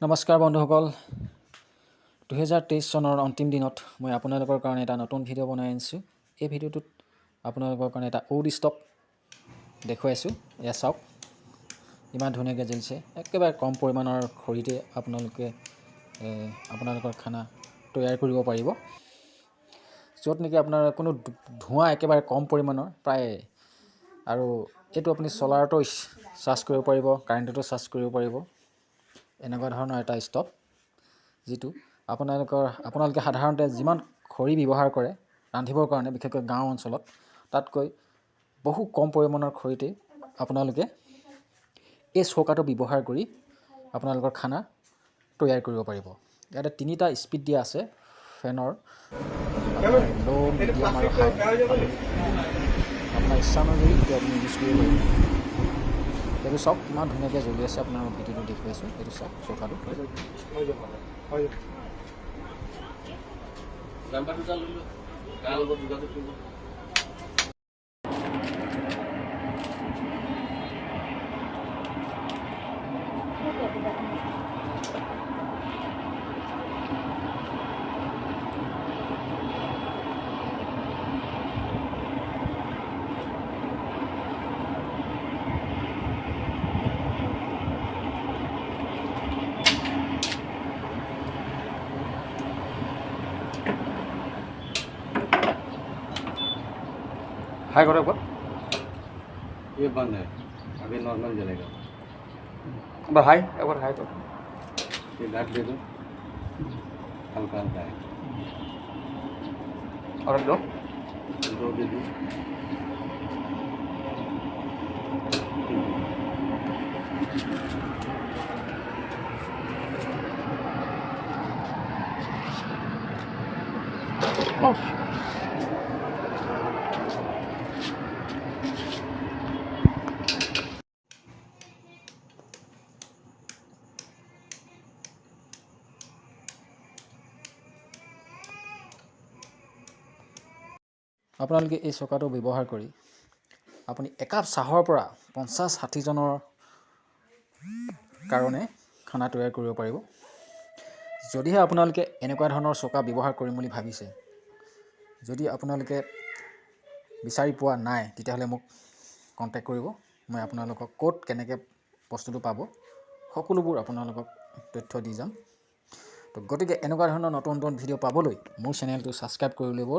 নমস্কাৰ বন্ধুসকল, 2023 চনৰ অন্তিম দিনত মই আপোনালোকৰ কাৰণে এটা নতুন ভিডিঅ' বনাই আনিছোঁ। এই ভিডিঅ'টোত আপোনালোকৰ কাৰণে এটা উড ষ্টভ দেখুৱাইছোঁ। এয়া চাওক, ইমান ধুনীয়াকৈ জ্বলিছে। একেবাৰে কম পৰিমাণৰ খৰিতে আপোনালোকে আপোনালোকৰ খানা তৈয়াৰ কৰিব পাৰিব, য'ত নেকি আপোনাৰ কোনো ধোঁৱা একেবাৰে কম পৰিমাণৰ প্ৰায়। আৰু এইটো আপুনি চলাৰতো চাৰ্জ কৰিব পাৰিব, কাৰেণ্টতো চাৰ্জ কৰিব পাৰিব। এনেকুৱা ধৰণৰ এটা ষ্টভ, যিটো আপোনালোকে সাধাৰণতে যিমান খৰি ব্যৱহাৰ কৰে ৰান্ধিবৰ কাৰণে, বিশেষকৈ গাঁও অঞ্চলত, তাতকৈ বহু কম পৰিমাণৰ খৰিতে আপোনালোকে এই চৌকাটো ব্যৱহাৰ কৰি আপোনালোকৰ খানা তৈয়াৰ কৰিব পাৰিব। ইয়াতে 3টা স্পীড দিয়া আছে ফেনৰ, ল', মিডিয়াম আৰু হাই। আপোনাৰ ইচ্ছা অনুযায়ী এইটো আপুনি ইউজ কৰিব পাৰিব। এইটো চাওক কিমান ধুনীয়াকৈ জ্বলি আছে, আপোনাৰ ভিডিঅ'টো দেখুৱাইছোঁ। এইটো চাওক চৌকাটো। हाई करो एक बार। ये बंद है, अभी नॉर्मल जलेगा। एक बार हाई करो। ये घाट दे दो, हल्का हल्का है। और दो दो दे दो। আপোনালোকে এই চৌকাটো ব্যৱহাৰ কৰি আপুনি একাপ চাহৰ পৰা 50-60 জনৰ কাৰণে খানা তৈয়াৰ কৰিব পাৰিব। যদিহে আপোনালোকে এনেকুৱা ধৰণৰ চৌকা ব্যৱহাৰ কৰিম বুলি ভাবিছে, যদি আপোনালোকে বিচাৰি পোৱা নাই, তেতিয়াহ'লে মোক কণ্টেক্ট কৰিব। মই আপোনালোকক ক'ত কেনেকৈ বস্তুটো পাব সকলোবোৰ আপোনালোকক তথ্য দি যাম। তো গতিকে এনেকুৱা ধৰণৰ নতুন নতুন ভিডিঅ' পাবলৈ মোৰ চেনেলটো ছাবস্ক্ৰাইব কৰি ল'ব।